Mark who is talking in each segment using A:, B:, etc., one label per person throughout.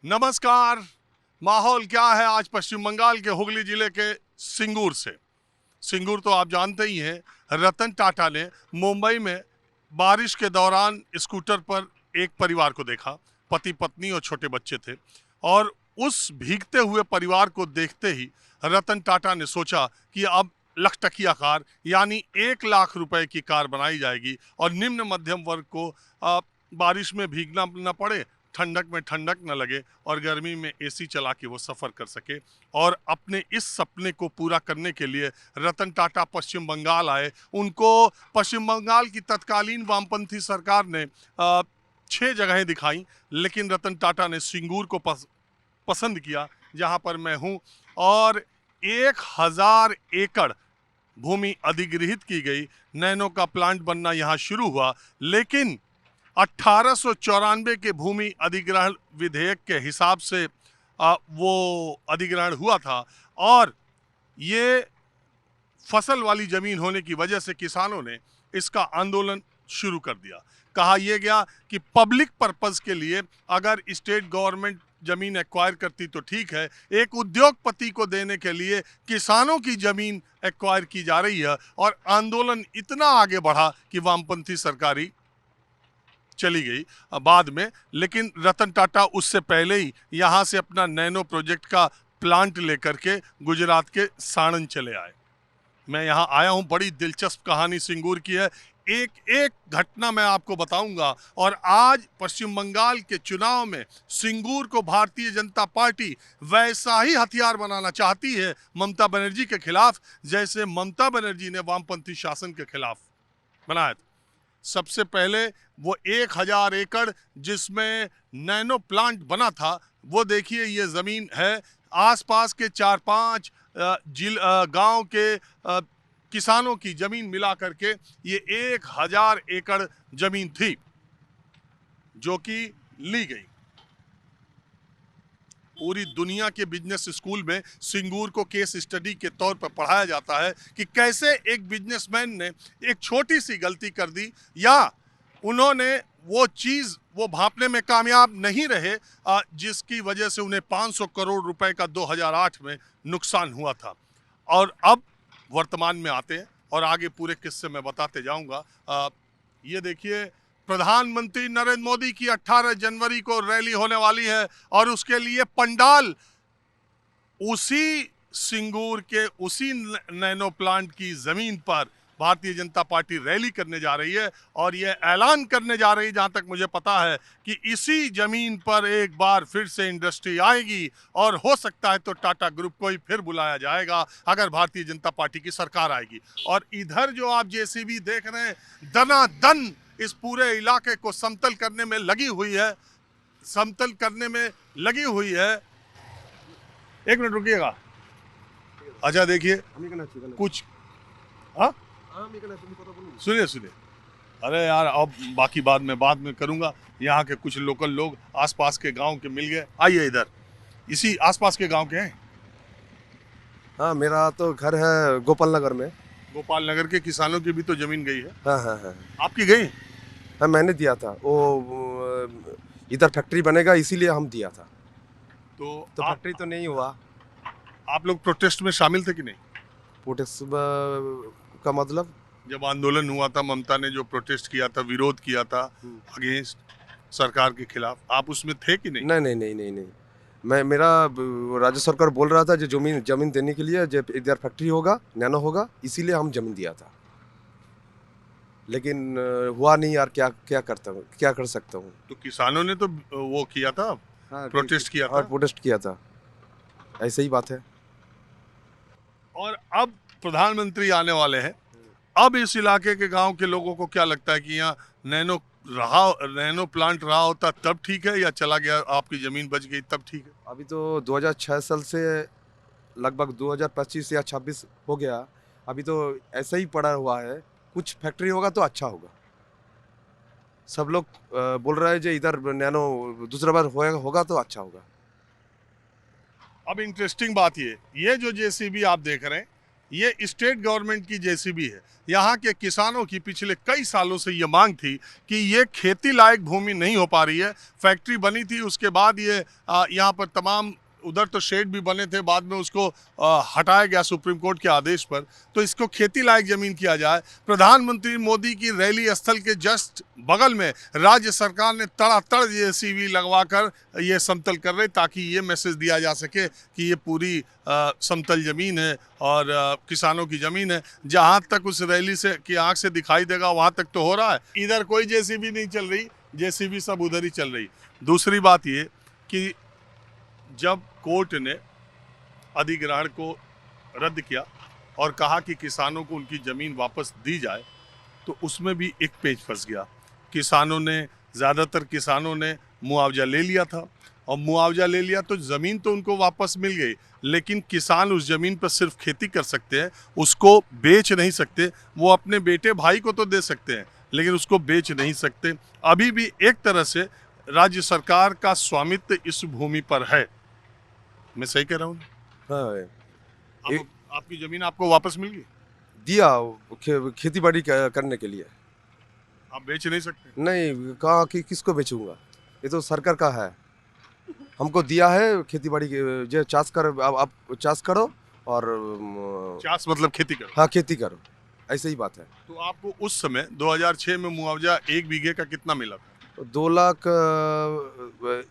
A: नमस्कार। माहौल क्या है आज पश्चिम बंगाल के हुगली जिले के सिंगूर से। सिंगूर तो आप जानते ही हैं। रतन टाटा ने मुंबई में बारिश के दौरान स्कूटर पर एक परिवार को देखा। पति पत्नी और छोटे बच्चे थे और उस भीगते हुए परिवार को देखते ही रतन टाटा ने सोचा कि अब लखटकिया कार यानी 1 लाख रुपए की कार बनाई जाएगी और निम्न मध्यम वर्ग को बारिश में भीगना न पड़े, ठंडक में ठंडक न लगे और गर्मी में एसी चला के वो सफ़र कर सके। और अपने इस सपने को पूरा करने के लिए रतन टाटा पश्चिम बंगाल आए। उनको पश्चिम बंगाल की तत्कालीन वामपंथी सरकार ने 6 जगहें दिखाई, लेकिन रतन टाटा ने सिंगूर को पसंद किया, जहां पर मैं हूं। और 1000 एकड़ भूमि अधिग्रहित की गई। नैनो का प्लांट बनना यहां शुरू हुआ, लेकिन 1894 के भूमि अधिग्रहण विधेयक के हिसाब से वो अधिग्रहण हुआ था और ये फसल वाली जमीन होने की वजह से किसानों ने इसका आंदोलन शुरू कर दिया। कहा यह गया कि पब्लिक पर्पस के लिए अगर स्टेट गवर्नमेंट जमीन एक्वायर करती तो ठीक है, एक उद्योगपति को देने के लिए किसानों की जमीन एक्वायर की जा रही है। और आंदोलन इतना आगे बढ़ा कि वामपंथी सरकारी चली गई बाद में, लेकिन रतन टाटा उससे पहले ही यहां से अपना नैनो प्रोजेक्ट का प्लांट लेकर के गुजरात के साणंद चले आए। मैं यहां आया हूं, बड़ी दिलचस्प कहानी सिंगूर की है। एक एक घटना मैं आपको बताऊंगा। और आज पश्चिम बंगाल के चुनाव में सिंगूर को भारतीय जनता पार्टी वैसा ही हथियार बनाना चाहती है ममता बनर्जी के खिलाफ, जैसे ममता बनर्जी ने वामपंथी शासन के खिलाफ बनाया था। सबसे पहले वो 1000 एकड़ जिसमें नैनो प्लांट बना था, वो देखिए ये ज़मीन है। आसपास के 4-5 गांव के किसानों की ज़मीन मिला करके ये 1000 एकड़ ज़मीन थी जो कि ली गई। पूरी दुनिया के बिजनेस स्कूल में सिंगूर को केस स्टडी के तौर पर पढ़ाया जाता है कि कैसे एक बिजनेसमैन ने एक छोटी सी गलती कर दी, या उन्होंने वो चीज़ वो भांपने में कामयाब नहीं रहे जिसकी वजह से उन्हें 500 करोड़ रुपए का 2008 में नुकसान हुआ था। और अब वर्तमान में आते हैं और आगे पूरे किस्से में बताते जाऊंगा। ये देखिए, प्रधानमंत्री नरेंद्र मोदी की 18 जनवरी को रैली होने वाली है और उसके लिए पंडाल उसी सिंगूर के उसी नैनो प्लांट की जमीन पर भारतीय जनता पार्टी रैली करने जा रही है और यह ऐलान करने जा रही है, जहां तक मुझे पता है, कि इसी जमीन पर एक बार फिर से इंडस्ट्री आएगी और हो सकता है तो टाटा ग्रुप को ही फिर बुलाया जाएगा अगर भारतीय जनता पार्टी की सरकार आएगी। और इधर जो आप जेसीबी देख रहे हैं, दनादन इस पूरे इलाके को समतल करने में लगी हुई है, समतल करने में लगी हुई है। एक मिनट रुकिएगा। अच्छा देखिए कुछ, हाँ सुनिए सुनिए। अरे यार, अब बाकी बाद में करूंगा। यहाँ के कुछ लोकल लोग आसपास के गांव के मिल गए। आइए इधर, इसी आसपास के गांव के हैं।
B: हाँ, मेरा तो घर है गोपाल नगर में।
A: गोपाल नगर के किसानों की भी तो जमीन गई है।
B: हाँ हाँ हाँ
A: आपकी गई?
B: हाँ, मैंने दिया था। वो इधर फैक्ट्री बनेगा इसीलिए हम दिया था।
A: तो
B: फैक्ट्री तो नहीं हुआ।
A: आप लोग प्रोटेस्ट में शामिल थे कि नहीं?
B: प्रोटेस्ट का मतलब,
A: जब आंदोलन हुआ था, ममता ने जो प्रोटेस्ट किया था, विरोध किया था अगेंस्ट सरकार के खिलाफ, आप उसमें थे कि नहीं?
B: नहीं नहीं नहीं नहीं नहीं। मेरा राज्य सरकार बोल रहा था जो जमीन देने के लिए जब इधर फैक्ट्री होगा, नैनो होगा, इसीलिए हम जमीन दिया था। लेकिन हुआ नहीं यार, क्या कर सकता हूँ।
A: तो किसानों ने तो वो किया था,
B: हाँ,
A: प्रोटेस्ट किया था।
B: प्रोटेस्ट किया था, ऐसे ही बात है।
A: और अब प्रधानमंत्री आने वाले हैं। अब इस इलाके के गांव के लोगों को क्या लगता है कि यहाँ नैनो प्लांट रहा होता तब ठीक है, या चला गया आपकी जमीन बच गई तब ठीक है?
B: अभी तो 2006 साल से लगभग 2025 या 26 हो गया। अभी तो ऐसा ही पड़ा हुआ है। कुछ फैक्ट्री होगा तो अच्छा होगा। सब लोग बोल रहे हैं जो इधर नैनो दूसरा बार होगा तो अच्छा होगा।
A: अब इंटरेस्टिंग बात ये जो जेसीबी आप देख रहे हैं, ये स्टेट गवर्नमेंट की जेसीबी है। यहाँ के किसानों की पिछले कई सालों से ये मांग थी कि ये खेती लायक भूमि नहीं हो पा रही है। फैक्ट्री बनी थी, उसके बाद ये यहाँ पर तमाम उधर तो शेड भी बने थे, बाद में उसको हटाया गया सुप्रीम कोर्ट के आदेश पर। तो इसको खेती लायक जमीन किया जाए। प्रधानमंत्री मोदी की रैली स्थल के जस्ट बगल में राज्य सरकार ने तड़ातड़ जेसीबी लगवाकर ये समतल कर रहे, ताकि ये मैसेज दिया जा सके कि ये पूरी समतल जमीन है और किसानों की जमीन है। जहाँ तक उस रैली से की आंख से दिखाई देगा वहाँ तक तो हो रहा है। इधर कोई जेसीबी नहीं चल रही, जेसीबी सब उधर ही चल रही। दूसरी बात ये कि जब कोर्ट ने अधिग्रहण को रद्द किया और कहा कि किसानों को उनकी ज़मीन वापस दी जाए, तो उसमें भी एक पेच फंस गया। ज़्यादातर किसानों ने मुआवजा ले लिया था, और मुआवजा ले लिया तो ज़मीन तो उनको वापस मिल गई, लेकिन किसान उस ज़मीन पर सिर्फ खेती कर सकते हैं, उसको बेच नहीं सकते। वो अपने बेटे भाई को तो दे सकते हैं, लेकिन उसको बेच नहीं सकते। अभी भी एक तरह से राज्य सरकार का स्वामित्व इस भूमि पर है। मैं सही कह रहा हूँ?
B: हाँ,
A: आपकी जमीन आपको वापस मिल गई?
B: दिया खेती बाड़ी करने के लिए।
A: आप बेच नहीं सकते?
B: नहीं, कहाँ कि किसको बेचूंगा, ये तो सरकार का है। हमको दिया है खेती बाड़ी जो चाष कर, आप चाष करो और
A: चाष मतलब खेती करो।
B: हाँ, खेती करो, ऐसे ही बात है।
A: तो आपको उस समय 2006 में मुआवजा 1 बीघे का कितना मिला था?
B: 2 लाख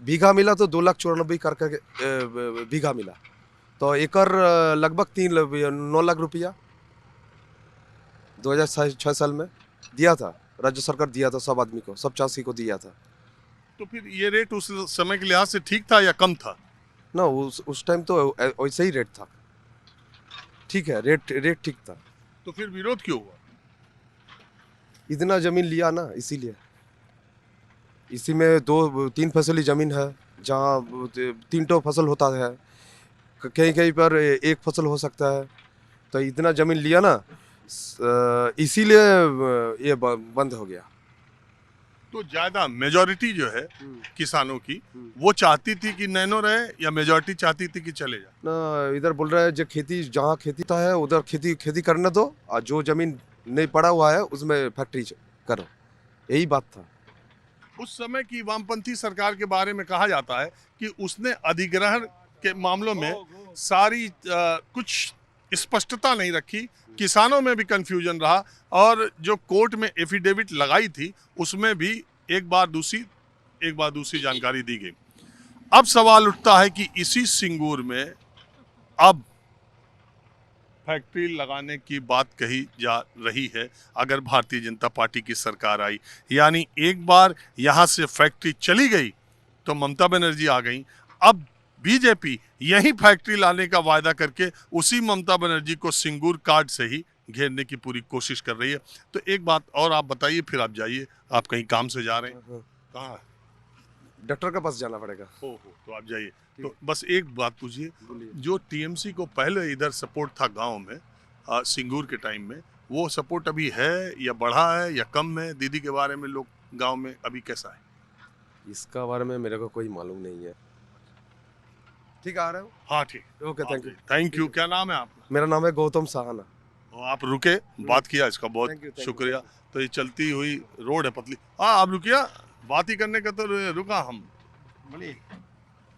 B: बीघा मिला, तो 2,94,000 करके बीघा मिला, तो एकड़ लगभग 9 लाख रुपया 2006 साल में दिया था। राज्य सरकार दिया था सब आदमी को, सब चाषी को दिया था।
A: तो फिर ये रेट उस समय के लिहाज से ठीक था या कम था?
B: ना, उस टाइम तो वैसे ही रेट था, ठीक है, रेट ठीक था।
A: तो फिर विरोध क्यों हुआ?
B: इतना जमीन लिया ना, इसीलिए। इसी में 2-3 फसली जमीन है, जहाँ 3 फसल होता है, कहीं कहीं पर एक फसल हो सकता है। तो इतना जमीन लिया ना, इसीलिए ये बंद हो गया।
A: तो ज्यादा मेजॉरिटी जो है किसानों की, वो चाहती थी कि नैनो रहे, या मेजॉरिटी चाहती थी कि चले जाए?
B: ना, इधर बोल रहा है जो खेती, जहाँ खेती था है उधर खेती करने दो, और जो जमीन नहीं पड़ा हुआ है उसमें फैक्ट्री करो, यही बात था।
A: उस समय की वामपंथी सरकार के बारे में कहा जाता है कि उसने अधिग्रहण के मामलों में सारी कुछ स्पष्टता नहीं रखी, किसानों में भी कंफ्यूजन रहा, और जो कोर्ट में एफिडेविट लगाई थी उसमें भी एक बार दूसरी जानकारी दी गई। अब सवाल उठता है कि इसी सिंगूर में अब फैक्ट्री लगाने की बात कही जा रही है। अगर भारतीय जनता पार्टी की सरकार आई, यानी एक बार यहाँ से फैक्ट्री चली गई तो ममता बनर्जी आ गई, अब बीजेपी यही फैक्ट्री लाने का वायदा करके उसी ममता बनर्जी को सिंगूर कार्ड से ही घेरने की पूरी कोशिश कर रही है। तो एक बात और आप बताइए, फिर आप जाइए, आप कहीं काम से जा रहे हैं? कहाँ?
B: डॉक्टर के पास जाना पड़ेगा।
A: हो तो आप जाइए। तो बस एक बात पूछिए, जो टीएमसी को पहले इधर सपोर्ट था गांव में, सिंगूर के टाइम में, वो सपोर्ट अभी है या बढ़ा है या कम है? दीदी के बारे में लोग गांव में अभी कैसा है?
B: इसका बारे में मेरे को कोई मालूम नहीं है। ठीक, आ रहे हो?
A: हाँ ठीक,
B: ओके,
A: थैंक यू। क्या नाम है आपका?
B: मेरा नाम है गौतम साहना।
A: आप रुके, बात किया, इसका बहुत शुक्रिया। तो ये चलती हुई रोड है पतली। हाँ, आप रुकिया, बात ही करने का तो रुका हम। बोलिए,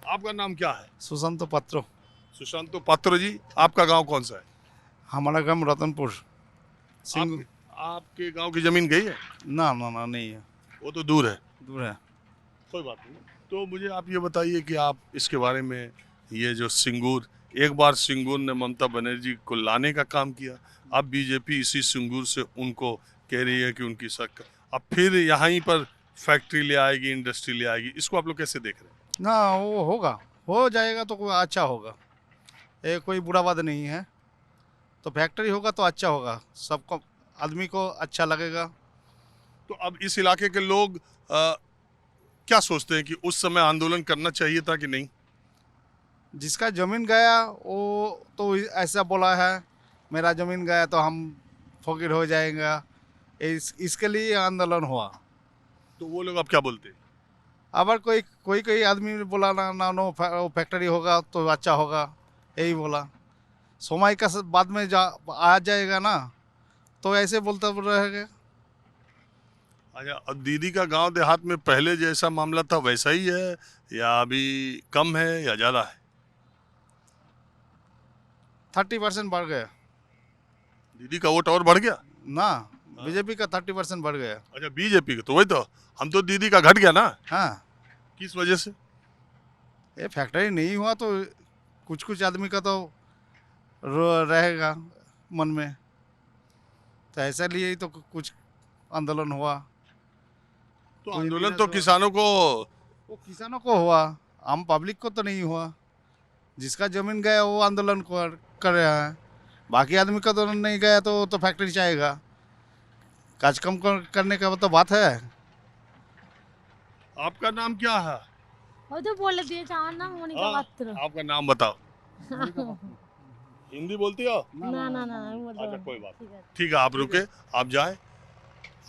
A: आपका नाम क्या है?
C: सुशांत पात्रो।
A: सुशांत पात्र जी, आपका गांव कौन सा है?
C: हमारा गांव रतनपुर।
A: आपके गांव की जमीन गई है?
C: ना ना ना, नहीं है,
A: वो तो दूर है।
C: दूर है।
A: कोई बात नहीं। तो मुझे आप ये बताइए कि आप इसके बारे में, ये जो सिंगूर, एक बार सिंगूर ने ममता बनर्जी को लाने का काम किया, अब बीजेपी इसी सिंगूर से उनको कह रही है कि उनकी सरकार अब फिर यहीं पर फैक्ट्री ले आएगी, इंडस्ट्री ले आएगी, इसको आप लोग कैसे देख रहे हैं?
C: ना, वो होगा, हो जाएगा तो कोई अच्छा होगा, ये कोई बुरा बात नहीं है। तो फैक्ट्री होगा तो अच्छा होगा, सबको, आदमी को अच्छा लगेगा।
A: तो अब इस इलाके के लोग क्या सोचते हैं कि उस समय आंदोलन करना चाहिए था कि नहीं?
C: जिसका ज़मीन गया वो तो ऐसा बोला है, मेरा ज़मीन गया तो हम फकीर हो जाएगा, इसके लिए आंदोलन हुआ।
A: तो वो लोग अब क्या बोलते हैं?
C: अगर कोई आदमी बोला ना नो फैक्ट्री होगा तो अच्छा होगा, यही बोला। समय का बाद में आ जाएगा ना, तो ऐसे बोलता रहेगा।
A: अच्छा, अब दीदी का गांव देहात में पहले जैसा मामला था वैसा ही है या अभी कम है या ज़्यादा है?
C: 30% बढ़ गया
A: दीदी का वोट और बढ़ गया?
C: ना, बीजेपी का 30% बढ़ गया।
A: अच्छा, बीजेपी का तो वही तो, हम तो दीदी का घट गया ना।
C: हाँ,
A: किस वजह से?
C: ये फैक्ट्री नहीं हुआ तो कुछ कुछ आदमी का तो रहेगा मन में, तो ऐसा लिए ही तो कुछ आंदोलन हुआ।
A: तो
C: कोई
A: आंदोलन
C: बिना
A: तो
C: तो-
A: किसानों को।
C: वो किसानों को हुआ, आम पब्लिक को तो नहीं हुआ। जिसका जमीन गया वो आंदोलन कर रहा है, बाकी आदमी का तो नहीं गया तो फैक्ट्री चाहेगा। काज कम करने का तो बात है।
A: आपका नाम क्या है?
D: वो तो बोल दिए चावल ना मोनिका
A: हाँ,
D: पात्र।
A: आपका नाम बताओ। हिंदी बोलती हो?
D: ना ना ना ना वो तो
A: अच्छा, कोई बात
D: ठीक है।
A: ठीक है, आप रुके, आप जाएं,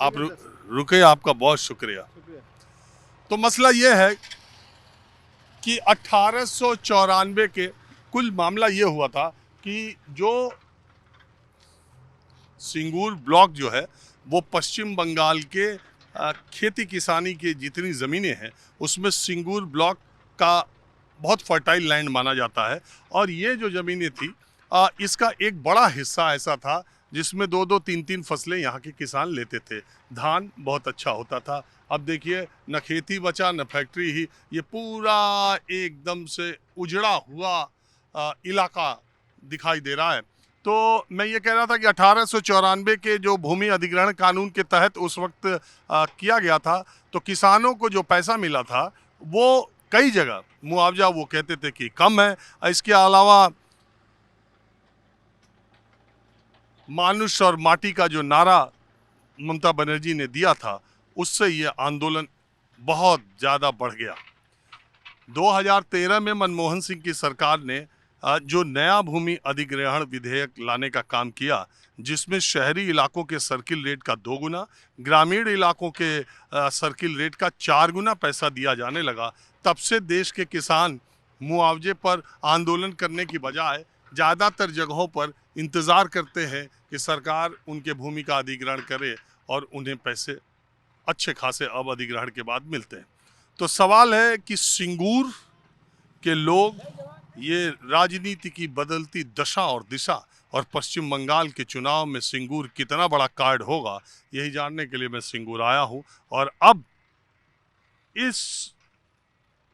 A: आप रुके, आपका बहुत शुक्रिया। तो मसला ये है कि 1894 के कुल मामला ये हुआ था कि जो सिंगूर ब्लॉक जो है वो पश्चिम बंगाल के खेती किसानी की जितनी ज़मीनें हैं उसमें सिंगूर ब्लॉक का बहुत फर्टाइल लैंड माना जाता है। और ये जो ज़मीनें थी इसका एक बड़ा हिस्सा ऐसा था जिसमें 2-2, 3-3 फसलें यहाँ के किसान लेते थे। धान बहुत अच्छा होता था। अब देखिए, न खेती बचा न फैक्ट्री ही, ये पूरा एकदम से उजड़ा हुआ इलाका दिखाई दे रहा है। तो मैं ये कह रहा था कि 1894 के जो भूमि अधिग्रहण कानून के तहत उस वक्त किया गया था, तो किसानों को जो पैसा मिला था वो कई जगह मुआवजा वो कहते थे कि कम है। इसके अलावा मानुष और माटी का जो नारा ममता बनर्जी ने दिया था उससे ये आंदोलन बहुत ज़्यादा बढ़ गया। 2013 में मनमोहन सिंह की सरकार ने जो नया भूमि अधिग्रहण विधेयक लाने का काम किया, जिसमें शहरी इलाकों के सर्किल रेट का 2 गुना, ग्रामीण इलाकों के सर्किल रेट का 4 गुना पैसा दिया जाने लगा। तब से देश के किसान मुआवजे पर आंदोलन करने की बजाय ज़्यादातर जगहों पर इंतज़ार करते हैं कि सरकार उनके भूमि का अधिग्रहण करे और उन्हें पैसे अच्छे खासे अब अधिग्रहण के बाद मिलते हैं। तो सवाल है कि सिंगूर के लोग ये राजनीति की बदलती दशा और दिशा और पश्चिम बंगाल के चुनाव में सिंगूर कितना बड़ा कार्ड होगा, यही जानने के लिए मैं सिंगूर आया हूँ। और अब इस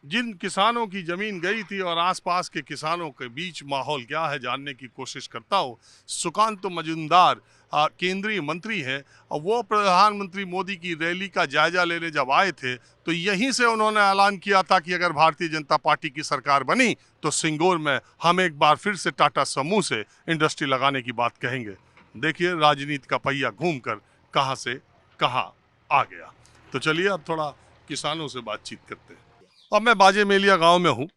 A: जिन किसानों की ज़मीन गई थी और आसपास के किसानों के बीच माहौल क्या है जानने की कोशिश करता हूँ। सुकांत मजुमदार केंद्रीय मंत्री हैं और वो प्रधानमंत्री मोदी की रैली का जायजा लेने जब आए थे तो यहीं से उन्होंने ऐलान किया था कि अगर भारतीय जनता पार्टी की सरकार बनी तो सिंगूर में हम एक बार फिर से टाटा समूह से इंडस्ट्री लगाने की बात कहेंगे। देखिए, राजनीति का पहिया घूमकर कहाँ से कहाँ आ गया। तो चलिए अब थोड़ा किसानों से बातचीत करते हैं। अब मैं बाजे मेलिया गांव में हूँ।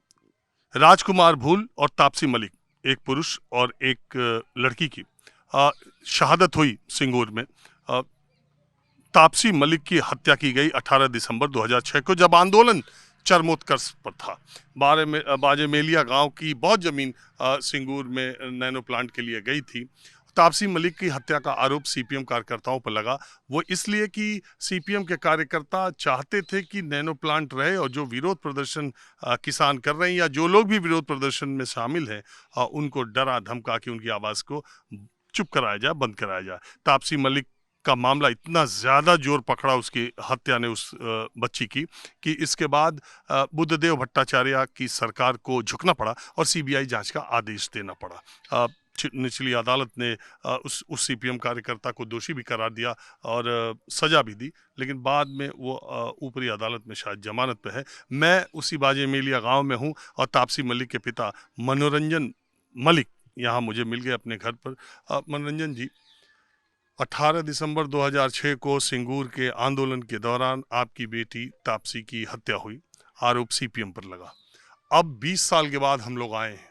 A: राजकुमार भूल और तापसी मलिक, एक पुरुष और एक लड़की की शहादत हुई सिंगूर में। तापसी मलिक की हत्या की गई 18 दिसंबर 2006 को, जब आंदोलन चरमोत्कर्ष पर था। बाजे मेलिया गांव की बहुत ज़मीन सिंगूर में नैनो प्लांट के लिए गई थी। तापसी मलिक की हत्या का आरोप सीपीएम कार्यकर्ताओं पर लगा। वो इसलिए कि सीपीएम के कार्यकर्ता चाहते थे कि नैनो प्लांट रहे और जो विरोध प्रदर्शन किसान कर रहे हैं या जो लोग भी विरोध प्रदर्शन में शामिल हैं उनको डरा धमका के उनकी आवाज़ को चुप कराया जाए, बंद कराया जाए। तापसी मलिक का मामला इतना ज़्यादा जोर पकड़ा उसकी हत्या ने उस बच्ची की कि इसके बाद बुद्धदेव भट्टाचार्य की सरकार को झुकना पड़ा और सीबीआई जांच का आदेश देना पड़ा। निचली अदालत ने उस सीपीएम कार्यकर्ता को दोषी भी करार दिया और सज़ा भी दी, लेकिन बाद में वो ऊपरी अदालत में शायद जमानत पे है। मैं उसी बाजे मेलिया गाँव में हूँ और तापसी मलिक के पिता मनोरंजन मलिक यहाँ मुझे मिल गए अपने घर पर। मनोरंजन जी, 18 दिसंबर 2006 को सिंगूर के आंदोलन के दौरान आपकी बेटी तापसी की हत्या हुई, आरोप सीपीएम पर लगा। अब 20 साल के बाद हम लोग आए हैं,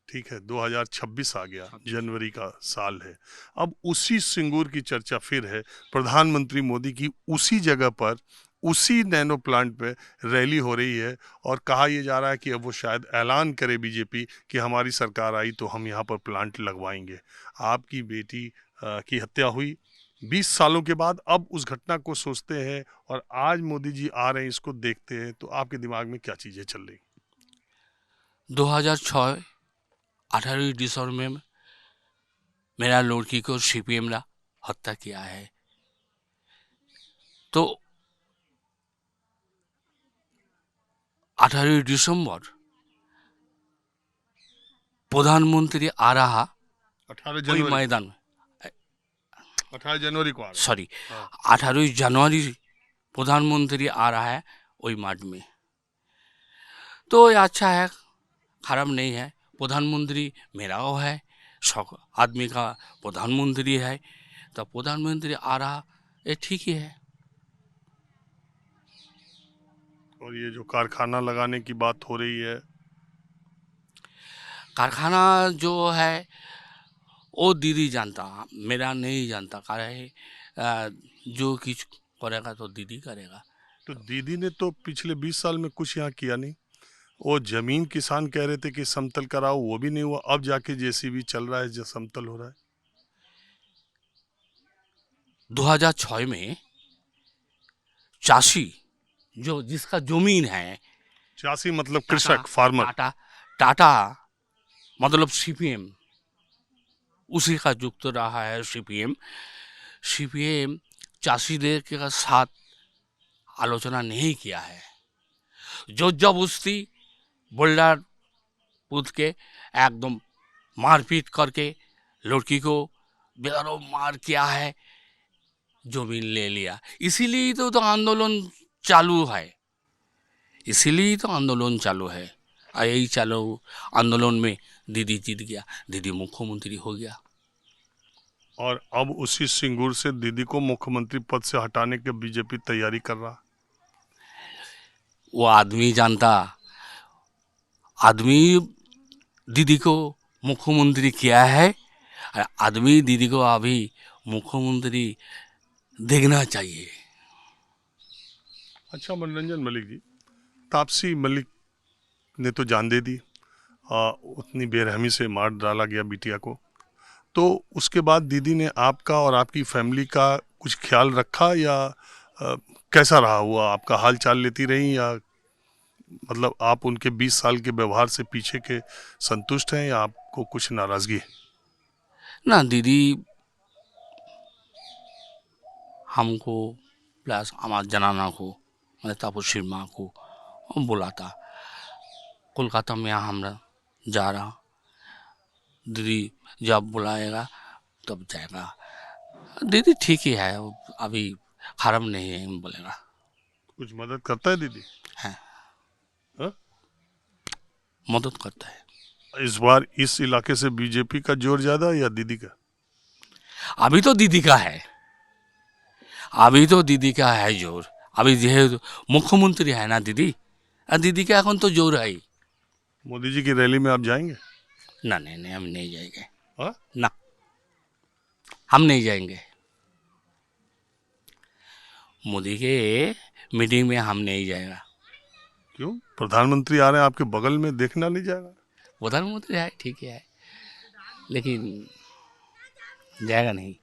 A: ठीक है, 2026 आ गया, जनवरी का साल है। अब उसी सिंगूर की चर्चा फिर है। प्रधानमंत्री मोदी की उसी जगह पर उसी नैनो प्लांट पे रैली हो रही है और कहा यह जा रहा है कि अब वो शायद ऐलान करे बीजेपी कि हमारी सरकार आई तो हम यहाँ पर प्लांट लगवाएंगे। आपकी बेटी की हत्या हुई 20 सालों के बाद, अब उस घटना को सोचते हैं और आज मोदी जी आ रहे हैं, इसको देखते हैं तो आपके दिमाग में क्या चीज़ें चल रही?
E: 2006 18 दिसंबर में मेरा लड़की को सीपीएम ने हत्या किया है। तो 18 दिसंबर प्रधानमंत्री आ रहा
A: 18
E: वही
A: जनवरी
E: मैदान में,
A: 18 जनवरी को आ रहा है।
E: सॉरी
A: हाँ।
E: 18 जनवरी प्रधानमंत्री आ रहा है वही मार्च में। तो ये अच्छा है, खराब नहीं है। प्रधानमंत्री मेरा वो है, सब आदमी का प्रधानमंत्री है, तो प्रधानमंत्री आ रहा ये ठीक ही है।
A: और ये जो कारखाना लगाने की बात हो रही है,
E: कारखाना जो है वो दीदी जानता, मेरा नहीं जानता। कारण जो कुछ करेगा तो दीदी करेगा।
A: तो दीदी ने तो पिछले 20 साल में कुछ यहाँ किया नहीं। वो जमीन किसान कह रहे थे कि समतल कराओ, वो भी नहीं हुआ। अब जाके जेसीबी चल रहा है जो समतल हो रहा है।
E: 2006 में चासी जो जिसका जमीन है,
A: 86 मतलब कृषक, फार्मर।
E: टाटा टाटा मतलब सीपीएम, उसी का युक्त रहा है सीपीएम। सीपीएम चाषीदेर के साथ आलोचना नहीं किया है। जो जबरदस्ती बोल्डर पूछ के एकदम मारपीट करके लड़की को बेदरो मार किया है, जमीन ले लिया। इसीलिए तो आंदोलन चालू है, इसीलिए तो आंदोलन चालू है। और यही चालू आंदोलन में दीदी जीत गया, दीदी मुख्यमंत्री हो गया।
A: और अब उसी सिंगूर से दीदी को मुख्यमंत्री पद से हटाने की बीजेपी तैयारी कर रहा।
E: वो आदमी जानता, आदमी दीदी को मुख्यमंत्री किया है, और आदमी दीदी को अभी मुख्यमंत्री देखना चाहिए।
A: अच्छा मनोरंजन मलिक जी, तापसी मलिक ने तो जान दे दी, उतनी बेरहमी से मार डाला गया बिटिया को। तो उसके बाद दीदी ने आपका और आपकी फैमिली का कुछ ख्याल रखा या कैसा रहा हुआ? आपका हाल चाल लेती रही या मतलब आप उनके 20 साल के व्यवहार से पीछे के संतुष्ट हैं या आपको कुछ नाराजगी है?
E: ना दीदी हमको प्लस हमारे जनाना को, मैं तापसी माँ को बोला था कोलकाता में हमरा जा रहा, दीदी जब बुलाएगा तब जाएगा। दीदी ठीक ही है, अभी खराब नहीं है बोलेगा।
A: कुछ मदद करता है दीदी?
E: है
A: हाँ?
E: मदद करता है।
A: इस बार इस इलाके से बीजेपी का जोर ज्यादा या दीदी का?
E: अभी तो दीदी का है, अभी तो दीदी का है जोर। अभी जो मुख्यमंत्री है ना दीदी, दीदी का এখন तो जोर है।
A: मोदी जी की रैली में आप जाएंगे?
E: ना नहीं नहीं, हम नहीं जाएंगे।
A: हाँ?
E: ना, हम नहीं जाएंगे। मोदी के मीटिंग में हम नहीं जाएगा।
A: क्यों? प्रधानमंत्री आ रहे हैं आपके बगल में, देखना नहीं जाएगा?
E: प्रधानमंत्री है ठीक है, लेकिन जाएगा नहीं।